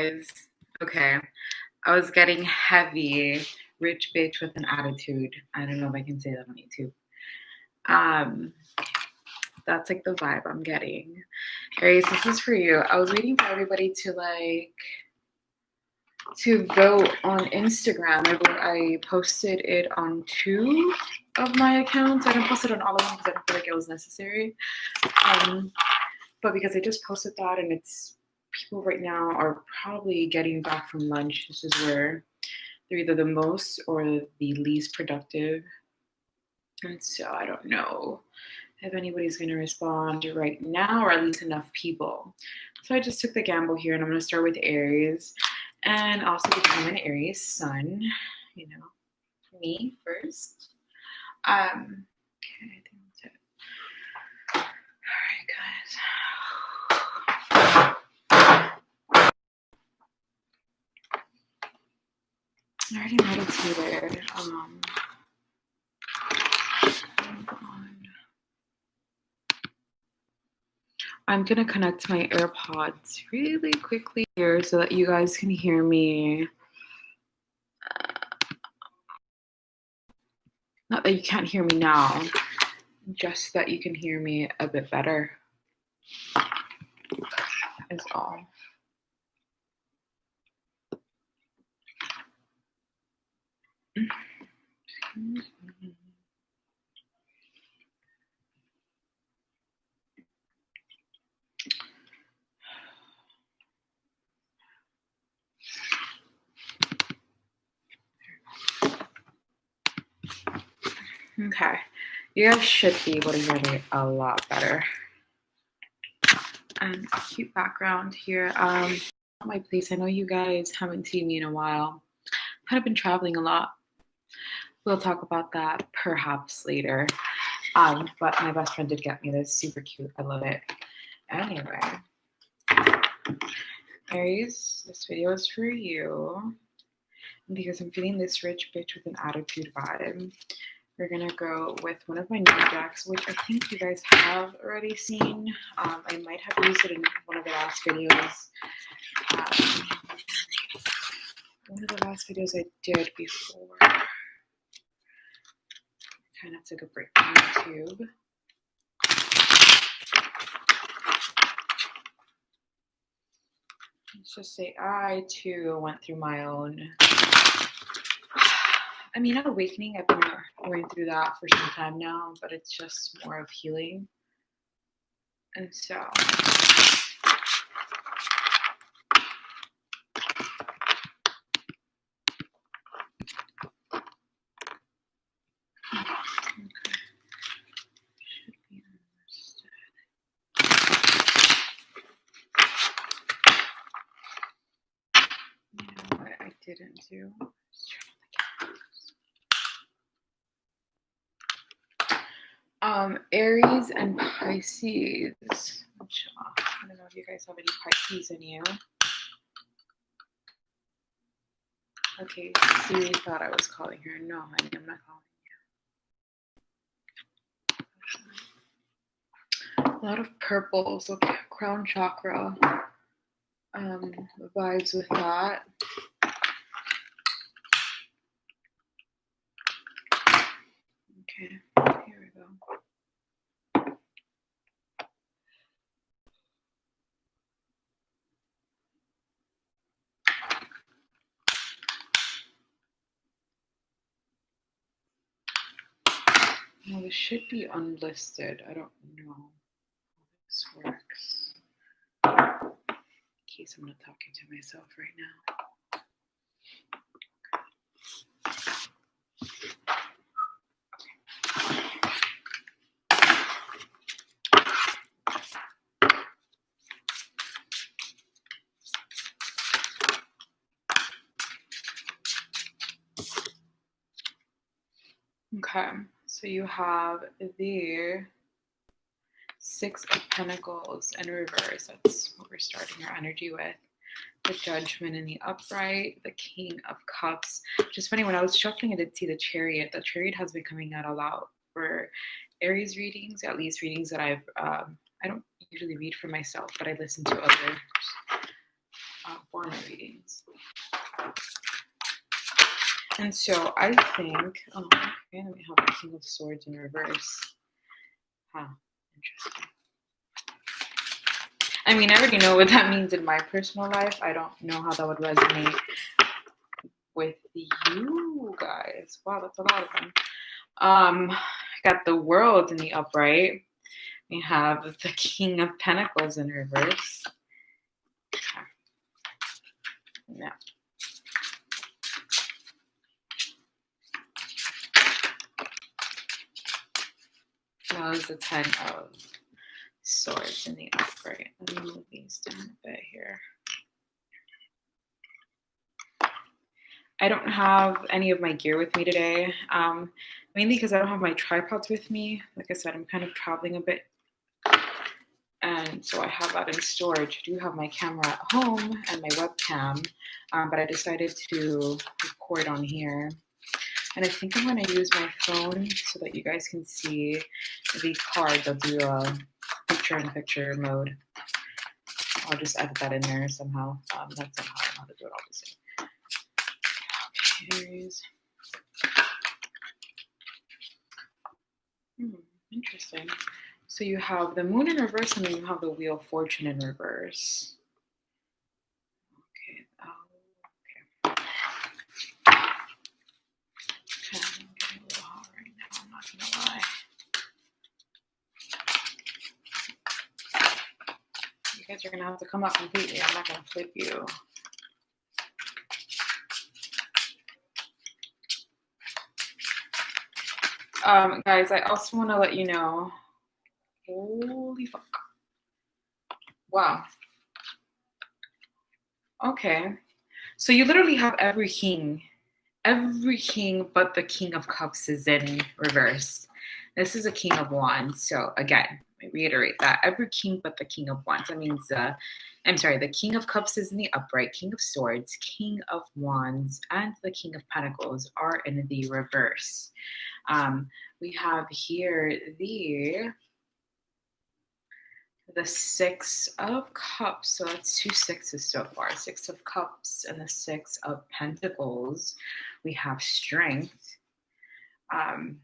guys. Okay, I was getting heavy, rich bitch with an attitude. I don't know if I can say that on YouTube. That's like the vibe I'm getting. Aries, this is for you. I was waiting for everybody to vote on Instagram. I posted it on 2 of my accounts. I didn't post it on all of them because I didn't feel like it was necessary. But because I just posted that, and it's people right now are probably getting back from lunch. This is where they're either the most or the least productive. And so I don't know if anybody's going to respond right now, or at least enough people. So I just took the gamble here, and I'm going to start with Aries. And also because I'm an Aries sun, you know, me first. Okay, I think that's it. All right, guys. I already meditated. I'm gonna connect my AirPods really quickly here so that you guys can hear me. Not that you can't hear me now, just that you can hear me a bit better is all. Okay, you guys should be able to hear me a lot better. And a cute background here. My place. I know you guys haven't seen me in a while. I've kind of been traveling a lot. We'll talk about that perhaps later. But my best friend did get me this. Super cute. I love it. Anyway, Aries, this video is for you. Because I'm feeling this rich bitch with an attitude vibe. We're gonna go with one of my new decks, which I think you guys have already seen. I might have used it in one of the last videos. One of the last videos I did before. Kind of took a break from YouTube. Let's just say I too went through my own. I mean, not awakening. I've been going through that for some time now, but it's just more of healing. And so, should be understood. You know what I didn't do? Aries and Pisces. Which, I don't know if you guys have any Pisces in you. Okay, Siri thought I was calling her. No, honey, I'm not calling you. A lot of purple, so crown chakra vibes with that. Okay, here we go. Now this should be unlisted. I don't know how this works. In case I'm not talking to myself right now. Okay, so you have the 6 of Pentacles in reverse. That's what we're starting our energy with. The Judgment in the upright, the King of Cups. Just funny, when I was shuffling, I did see the Chariot. The Chariot has been coming out a lot for Aries readings, at least readings that I don't usually read for myself, but I listen to others. for my readings. And so I think, oh, okay, let me have the King of Swords in reverse. Huh, interesting. I mean, I already know what that means in my personal life. I don't know how that would resonate with you guys. Wow, that's a lot of them. Got the World in the upright. We have the King of Pentacles in reverse. Okay. No. That was the Ten of Swords in the upright. Let me move these down a bit here. I don't have any of my gear with me today, mainly because I don't have my tripods with me. Like I said, I'm kind of traveling a bit, and so I have that in storage. I do have my camera at home and my webcam, but I decided to record on here. And I think I'm going to use my phone so that you guys can see the cards. I'll do a picture-in-picture mode. I'll just edit that in there somehow. That's somehow I know how to do it, obviously. Aries. Interesting. So you have the Moon in reverse, and then you have the Wheel of Fortune in reverse. Okay. Okay. I'm getting a little hot right now. I'm not gonna lie. You guys are gonna have to come out completely. I'm not gonna flip you. Guys, I also want to let you know, holy fuck. Wow. Okay. So you literally have every king but the King of Cups is in reverse. This is a King of Wands. So again, I reiterate that every king but the King of Wands. That means, I'm sorry, the King of Cups is in the upright, King of Swords, King of Wands, and the King of Pentacles are in the reverse. We have here the Six of Cups. So that's 2 sixes so far. 6 of Cups and the 6 of Pentacles. We have Strength. And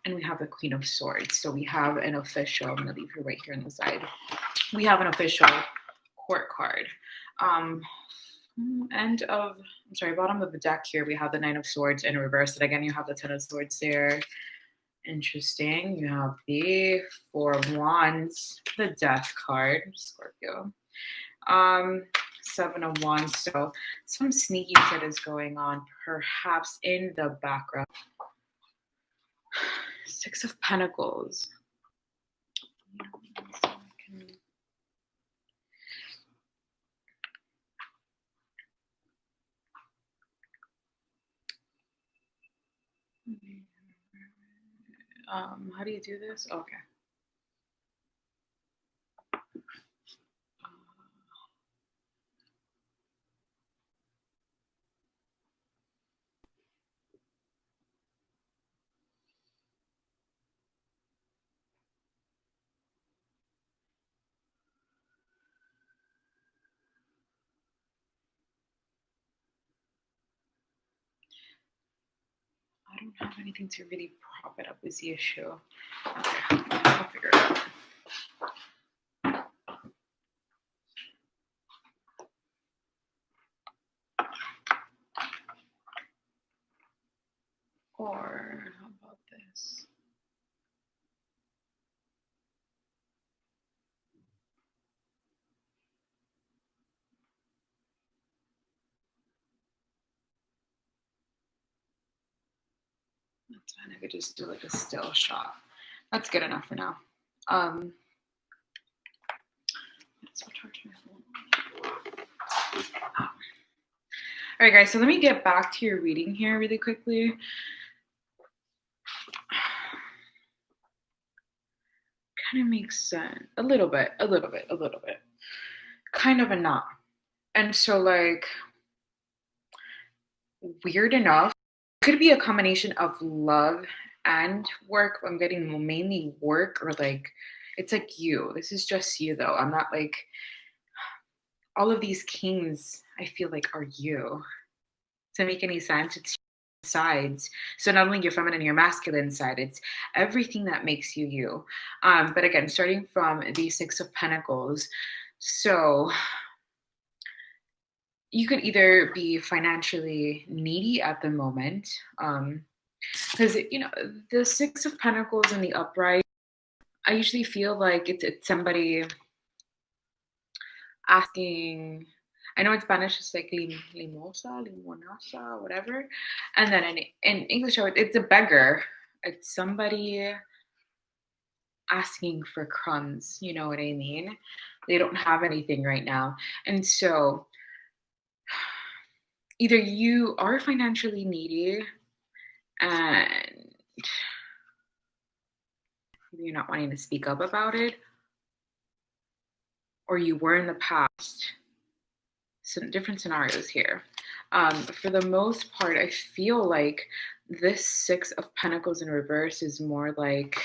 we have the Queen of Swords. So we have an official, I'm going to leave her right here on the side. We have an official court card. Bottom of the deck here, we have the Nine of Swords in reverse. And again, you have the Ten of Swords there. Interesting. You have the Four of Wands, the Death card, Scorpio. 7 of Wands. So some sneaky shit is going on, perhaps in the background. 6 of Pentacles. How do you do this? Okay. I don't have anything to really prop it up is the issue. Okay, I'll figure it out. Or how about this? That's fine. I could just do like a still shot. That's good enough for now. All right, guys, so let me get back to your reading here really quickly. Kind of makes sense. A little bit. Kind of a not. And so, like, weird enough, it could be a combination of love and work. I'm getting mainly work, or like, it's like you. This is just you, though. I'm not like, all of these kings, I feel like, are you. To make any sense, it's sides. So not only your feminine and your masculine side, it's everything that makes you you. But again, starting from the Six of Pentacles, so you could either be financially needy at the moment, because the Six of Pentacles in the upright, I usually feel like it's somebody asking. I know in Spanish it's like limosa, limonasa, whatever. And then in English, it's a beggar. It's somebody asking for crumbs. You know what I mean? They don't have anything right now. And so either you are financially needy and you're not wanting to speak up about it, or you were in the past. Some different scenarios here. For the most part, I feel like this Six of Pentacles in reverse is more like,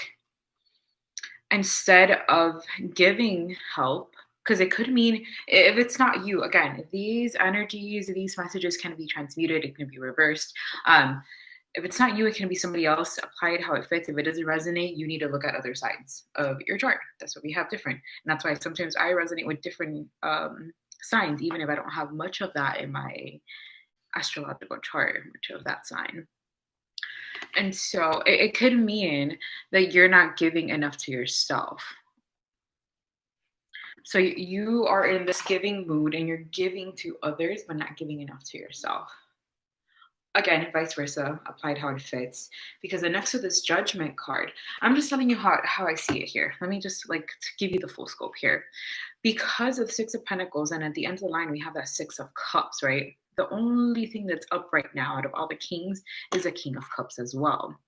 instead of giving help, because it could mean, if it's not you, again, these energies, these messages can be transmuted, it can be reversed. If it's not you, it can be somebody else. Apply it how it fits. If it doesn't resonate, you need to look at other sides of your chart. That's what we have different. And that's why sometimes I resonate with different signs, even if I don't have much of that in my astrological chart, much of that sign. And so it could mean that you're not giving enough to yourself. So you are in this giving mood and you're giving to others, but not giving enough to yourself. Again, vice versa, applied how it fits. Because then next to this Judgment card, I'm just telling you how I see it here. Let me just like give you the full scope here. Because of Six of Pentacles, and at the end of the line, we have that Six of Cups, right? The only thing that's up right now out of all the kings is a King of Cups as well.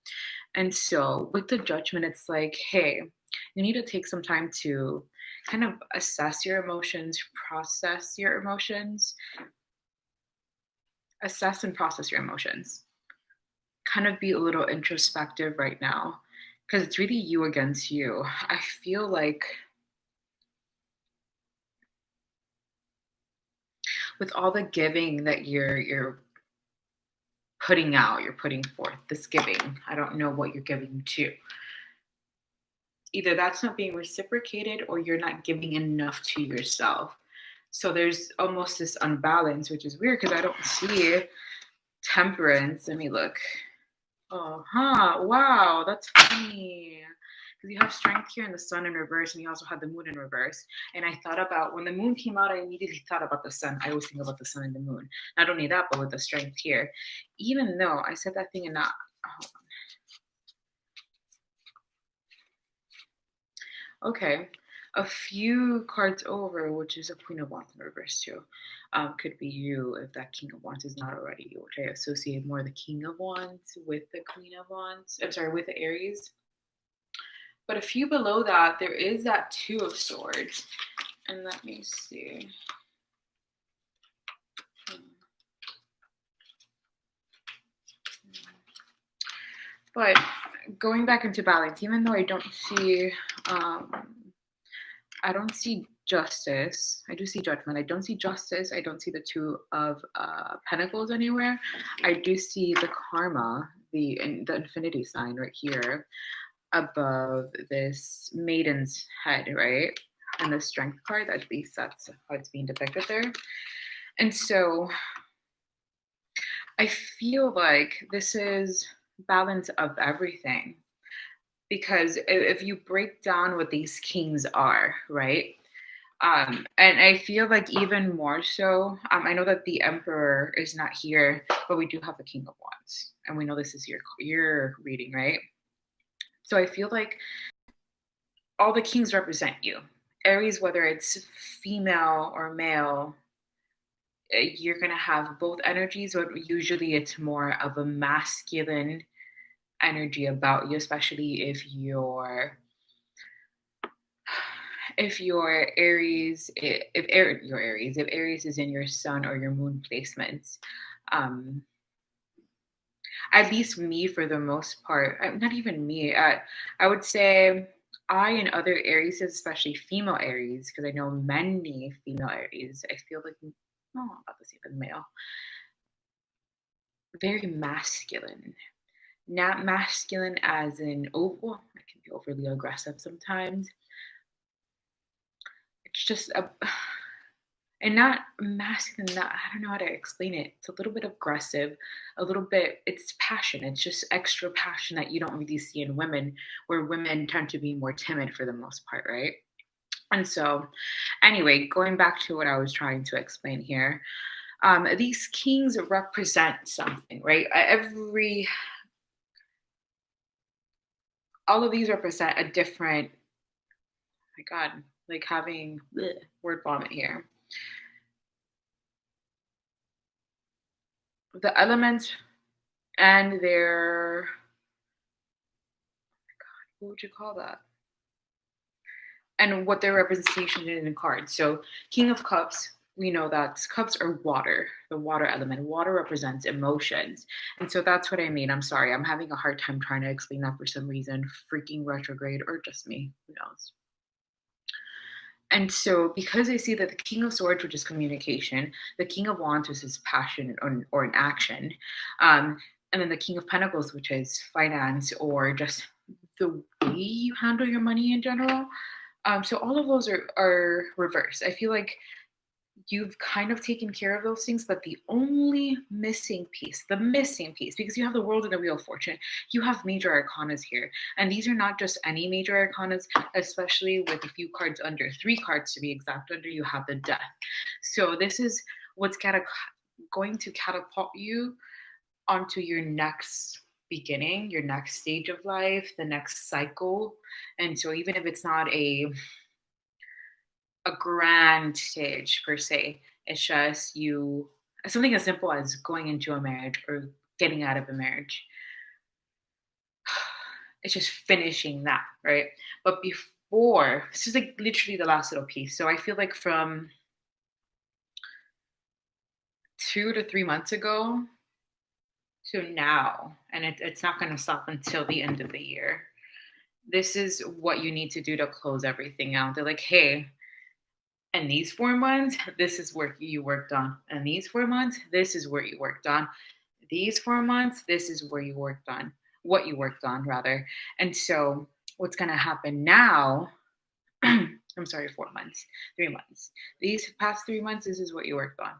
And so with the Judgment, it's like, hey, you need to take some time to kind of assess your emotions, process your emotions, assess and process your emotions. Kind of be a little introspective right now, because it's really you against you. I feel like with all the giving that you're putting out, you're putting forth this giving, I don't know what you're giving to. Either that's not being reciprocated or you're not giving enough to yourself. So there's almost this unbalance, which is weird because I don't see Temperance. Let me look. Wow, that's funny. Because you have Strength here and the Sun in reverse, and you also have the Moon in reverse. And I thought about, when the Moon came out, I immediately thought about the Sun. I always think about the Sun and the Moon. Not only that, but with the Strength here. Even though I said that thing and not. Okay, a few cards over, which is a Queen of Wands in reverse too, could be you if that King of Wands is not already you, which I associate more the King of Wands with the Queen of Wands. I'm sorry, with the Aries. But a few below that, there is that Two of Swords. And let me see. But going back into balance, even though I don't see justice. I do see Judgment. I don't see justice. I don't see the Two of Pentacles anywhere. I do see the karma, the infinity sign right here above this maiden's head, right? And the Strength card, at least that's how it's being depicted there. And so I feel like this is balance of everything. Because if you break down what these kings are, right? And I feel like even more so, I know that the Emperor is not here, but we do have the King of Wands. And we know this is your reading, right? So I feel like all the kings represent you. Aries, whether it's female or male, you're going to have both energies, but usually it's more of a masculine energy about you, especially if your Aries, if Aries is in your Sun or your Moon placements, at least me for the most part, not even me. I would say I and other Aries, especially female Aries, because I know many female Aries, I feel like, oh, about the same as male, very masculine. Not masculine as in, oh, well, I can be overly aggressive sometimes. It's just a, and not masculine, not, I don't know how to explain it. It's a little bit aggressive, a little bit, it's passion. It's just extra passion that you don't really see in women, where women tend to be more timid for the most part, right? And so, anyway, going back to what I was trying to explain here, these kings represent something, right? All of these represent a different, my God, like having bleh, word vomit here. The elements and their, what would you call that? And what their representation is in the card. So, King of Cups, we know that cups are water, the water element. Water represents emotions. And so that's what I mean. I'm sorry. I'm having a hard time trying to explain that for some reason. Freaking retrograde, or just me. Who knows? And so, because I see that the King of Swords, which is communication, the King of Wands, which is passion or an action, and then the King of Pentacles, which is finance or just the way you handle your money in general. So all of those are reversed. I feel like you've kind of taken care of those things, but the only missing piece, because you have the World and the Wheel of Fortune, you have major arcanas here. And these are not just any major arcanas, especially with a few cards under, 3 cards to be exact, under you have the Death. So this is what's going to catapult you onto your next beginning, your next stage of life, the next cycle. And so even if it's not a grand stage per se, it's just you, something as simple as going into a marriage or getting out of a marriage. It's just finishing that, right? But before, this is like literally the last little piece. So I feel like from 2 to 3 months ago to now, and it's not going to stop until the end of the year. This is what you need to do to close everything out. They're like, hey, and these 4 months, this is work you worked on. And these 4 months, this is where you worked on. These 4 months, this is where you worked on, what you worked on, rather. And so what's going to happen now, I'm sorry, 4 months, 3 months. These past 3 months, this is what you worked on.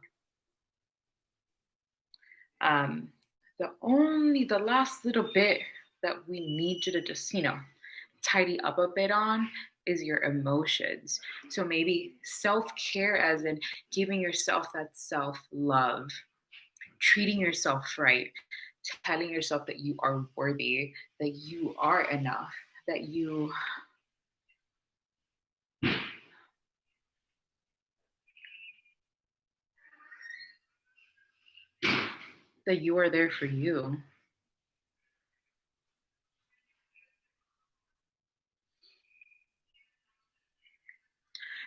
The last little bit that we need you to just, tidy up a bit on is your emotions. So maybe self-care, as in giving yourself that self-love, treating yourself right, telling yourself that you are worthy, that you are enough, that you are there for you.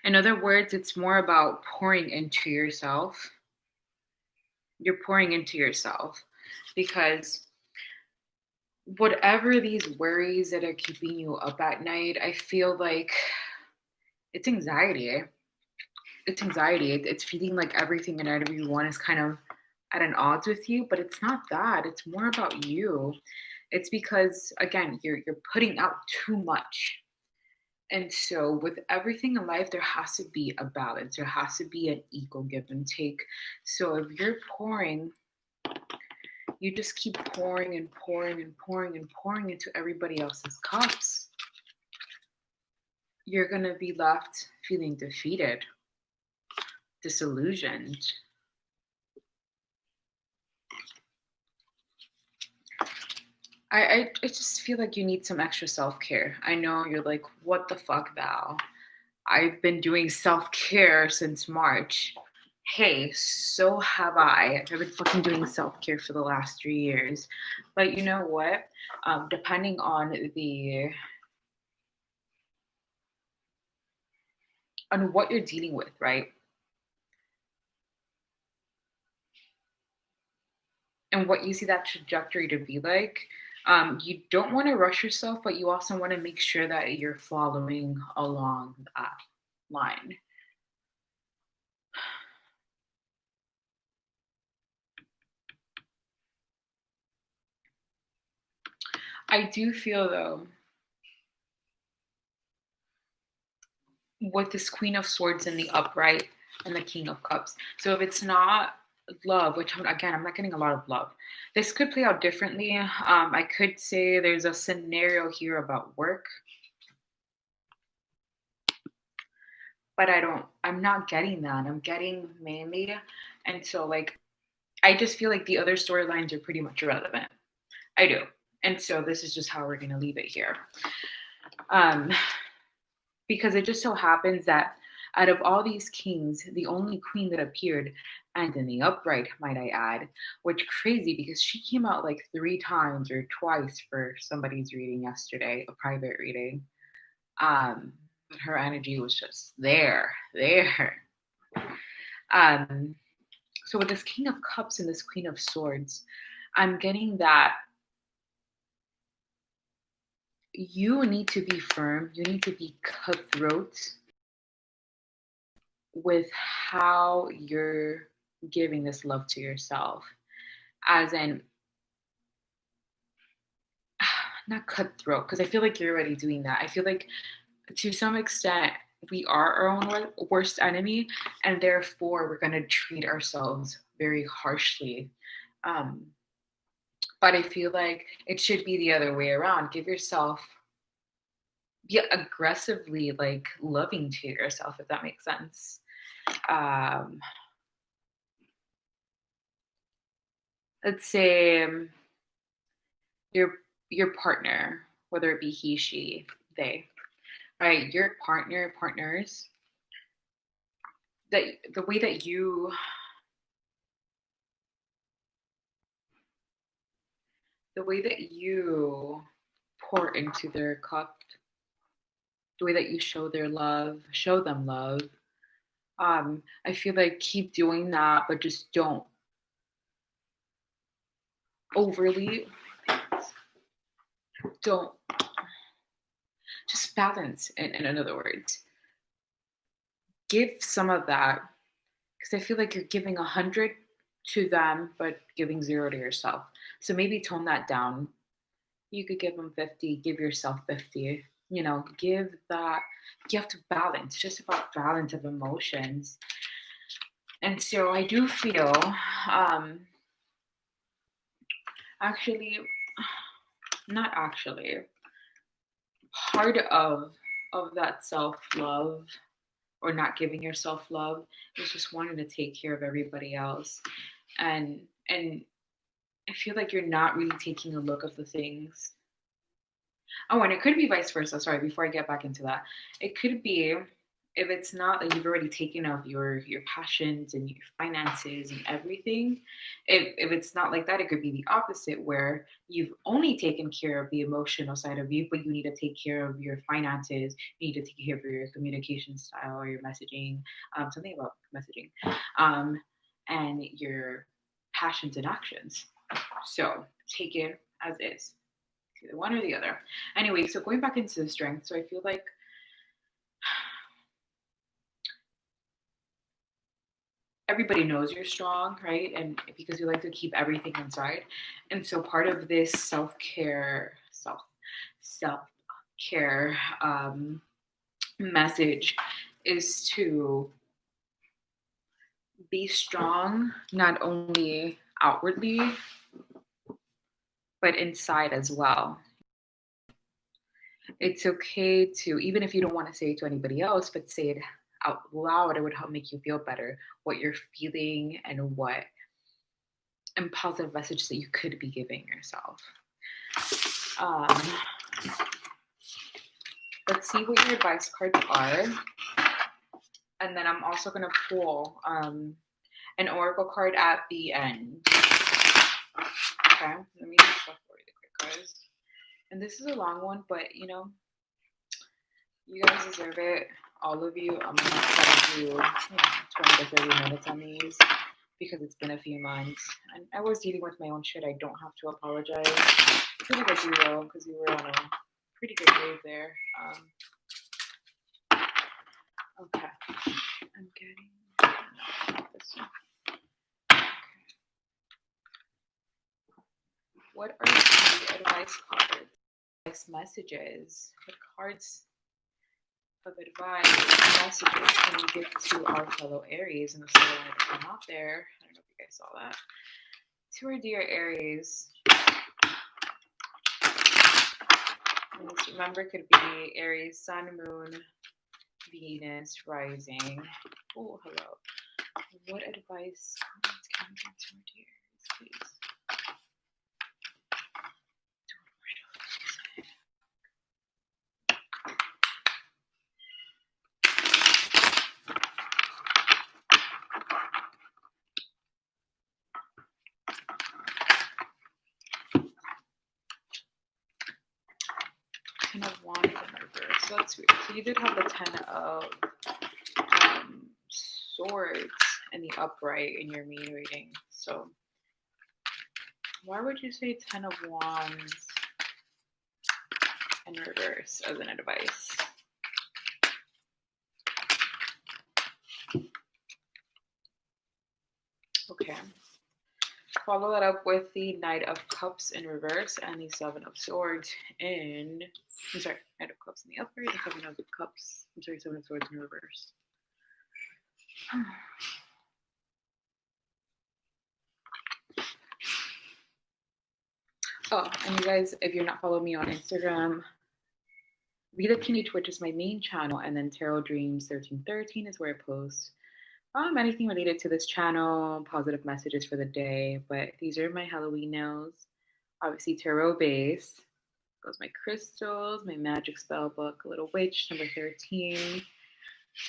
In other words, it's more about pouring into yourself. You're pouring into yourself because whatever these worries that are keeping you up at night, I feel like it's anxiety. It's anxiety. It's feeling like everything and everyone is kind of at an odds with you, but it's not that. It's more about you. It's because again, you're putting out too much. And so with everything in life, there has to be a balance. There has to be an equal give and take. So if you're pouring, you just keep pouring and pouring and pouring and pouring into everybody else's cups. You're going to be left feeling defeated, disillusioned. I just feel like you need some extra self-care. I know you're like, what the fuck, Val? I've been doing self-care since March. Hey, so have I. I've been fucking doing self-care for the last 3 years. But you know what? Depending on what you're dealing with, right? And what you see that trajectory to be like, You don't want to rush yourself, but you also want to make sure that you're following along that line. I do feel though, with this Queen of Swords in the upright and the King of Cups. So if it's not love, which again, I'm not getting a lot of love, this could play out differently. I could say there's a scenario here about work, but I'm not getting that. I'm getting mainly. And so, like, I just feel like the other storylines are pretty much irrelevant. I do. And so this is just how we're going to leave it here. Because it just so happens that out of all these kings, the only queen that appeared, and in the upright, might I add, which crazy because she came out like 3 times or twice for somebody's reading yesterday, a private reading. But her energy was just there. So with this King of Cups and this Queen of Swords, I'm getting that you need to be firm, you need to be cutthroat with how you're giving this love to yourself. As in, not cutthroat, because I feel like you're already doing that. I feel like to some extent, we are our own worst enemy, and therefore we're going to treat ourselves very harshly. But I feel like it should be the other way around. Give yourself, be aggressively like loving to yourself, if that makes sense. Let's say your partner, whether it be he, she, they, right? Your partners, that the way that you pour into their cup, the way that you show them love. I feel like keep doing that, but just don't overly, don't, just balance. In other words, give some of that, because I feel like you're giving 100 to them, but giving 0 to yourself. So maybe tone that down. You could give them 50, give yourself 50. Give that. You have to balance. It's just about balance of emotions. And so I do feel, actually, not actually, part of that self-love or not giving yourself love is just wanting to take care of everybody else. And I feel like you're not really taking a look of the things. Oh, and it could be vice versa. Sorry, before I get back into that, it could be, if it's not that you've already taken of your passions and your finances and everything. If it's not like that, it could be the opposite, where you've only taken care of the emotional side of you, but you need to take care of your finances. You need to take care of your communication style or your messaging, something about messaging, and your passions and actions. So take it as is, either one or the other. Anyway, so going back into the strength, so I feel like everybody knows you're strong, right? And because you like to keep everything inside. And so part of this self-care message is to be strong, not only outwardly, but inside as well. It's okay to, even if you don't want to say it to anybody else, but say it out loud. It would help make you feel better, what you're feeling and what and positive message that you could be giving yourself. Let's see what your advice cards are. And then I'm also going to pull an oracle card at the end. Okay, let me just shuffle the quick cards. And this is a long one, but you guys deserve it. All of you. I'm going to try to do 20 to 30 minutes on these. because it's been a few months. And I was dealing with my own shit. I don't have to apologize. I feel like I do though, because we were on a pretty good wave there. Okay. I'm getting this one. Okay. What are the advice cards? Advice messages. What cards of advice messages can we give to our fellow Aries and the solar that come out there? I don't know if you guys saw that. To our dear Aries. And this, remember, could be Aries, Sun, Moon, Venus, rising. Oh, hello. What advice can we give to our dear Aries, please? Ten of Wands in reverse. So that's weird. So you did have the Ten of Swords in the upright in your main reading. So why would you say Ten of Wands in reverse as an advice? Okay. Follow that up with the Knight of Cups in reverse and the Seven of Swords in, I'm sorry, Knight of Cups in the upright, the Seven of Cups, I'm sorry, Seven of Swords in reverse. Oh, and you guys, if you're not following me on Instagram, Vita Cuny Twitch is my main channel, and then Tarot Dreams 1313 is where I post anything related to this channel, positive messages for the day. But these are my Halloween nails. Obviously tarot base. Goes my crystals, my magic spell book, Little Witch, number 13,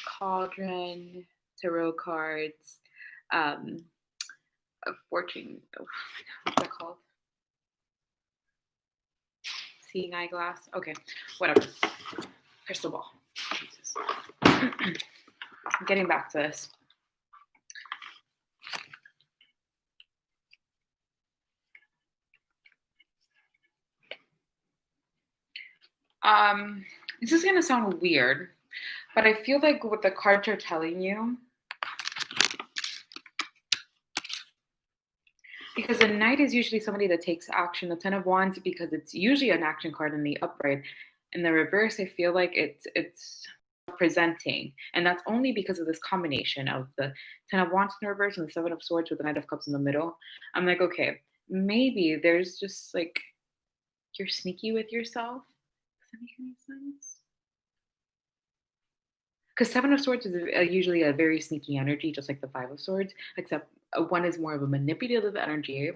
cauldron, tarot cards, a fortune, oh my God, what's that called? Seeing eyeglass. Okay, whatever. Crystal ball. Jesus. Getting back to this. This is gonna sound weird, but I feel like what the cards are telling you, because the Knight is usually somebody that takes action. The Ten of Wands, because it's usually an action card in the upright. In the reverse, I feel like it's presenting, and that's only because of this combination of the Ten of Wands in the reverse and the Seven of Swords with the Knight of Cups in the middle. I'm like, okay, maybe there's just like, you're sneaky with yourself. Does that make any sense? Because Seven of Swords is usually a very sneaky energy, just like the Five of Swords, except one is more of a manipulative energy,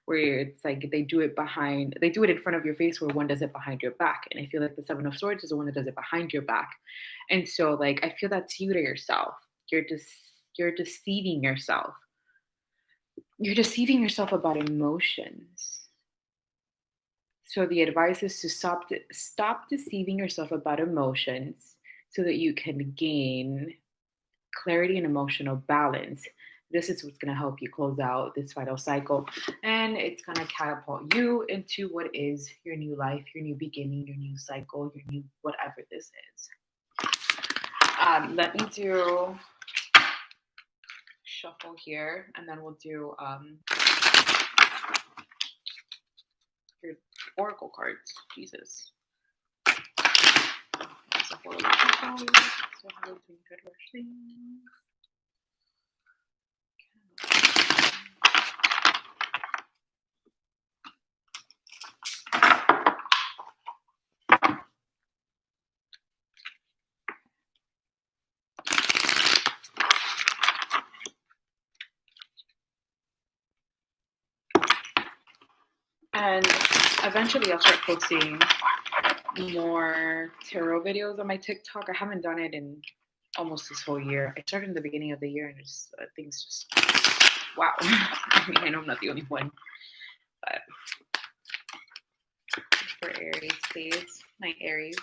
where it's like they do it in front of your face, where one does it behind your back. And I feel like the Seven of Swords is the one that does it behind your back. And so, like, I feel that's you to yourself. You're deceiving yourself. You're deceiving yourself about emotions. So the advice is to stop deceiving yourself about emotions so that you can gain clarity and emotional balance. This is what's going to help you close out this final cycle, and it's going to catapult you into what is your new life, your new beginning, your new cycle, your new whatever this is. Let me do shuffle here, and then we'll do your oracle cards. Jesus. That's a horrible shuffle. So how do we try to rush things? And eventually I'll start posting more tarot videos on my TikTok. I haven't done it in almost this whole year. I started in the beginning of the year, and just things just, wow. I mean, I know I'm not the only one, but for Aries, please. My Aries.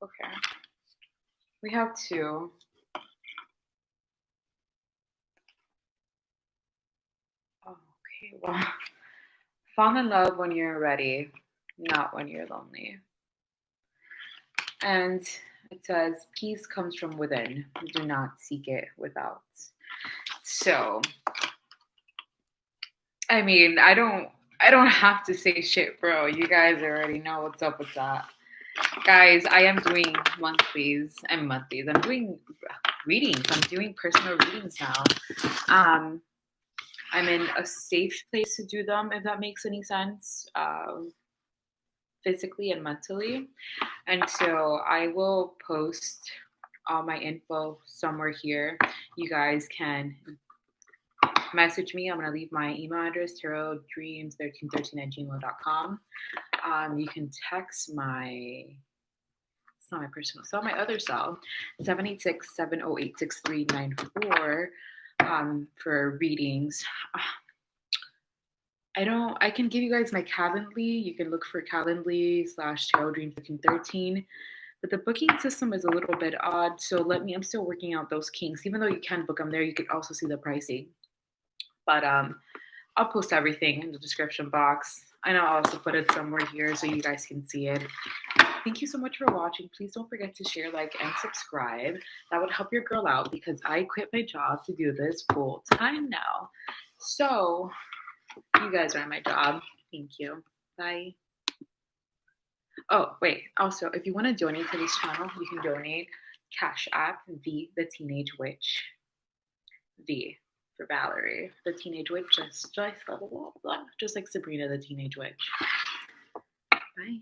Okay. We have two. Okay, well, fall in love when you're ready, not when you're lonely. And it says, peace comes from within. Do not seek it without. So, I mean, I don't have to say shit, bro. You guys already know what's up with that. Guys, I am doing monthlies and monthlies. I'm doing readings. I'm doing personal readings now. I'm in a safe place to do them, if that makes any sense, physically and mentally. And so I will post all my info somewhere here. You guys can message me. I'm going to leave my email address, tarodreams1313@gmail.com. You can text my, it's not my personal cell, my other cell, 786-708-6394 for readings. I can give you guys my Calendly. You can look for Calendly / Tarot Dreams 1313. But the booking system is a little bit odd. So I'm still working out those kinks. Even though you can book them there, you can also see the pricing. But I'll post everything in the description box. I know I'll also put it somewhere here so you guys can see it. Thank you so much for watching. Please don't forget to share, like, and subscribe. That would help your girl out because I quit my job to do this full time now. So you guys are my job. Thank you. Bye. Oh, wait. Also, if you want to donate to this channel, you can donate Cash App V the Teenage Witch. V for Valerie, the Teenage Witch, just blah, blah, blah, blah, just like Sabrina the Teenage Witch. Bye.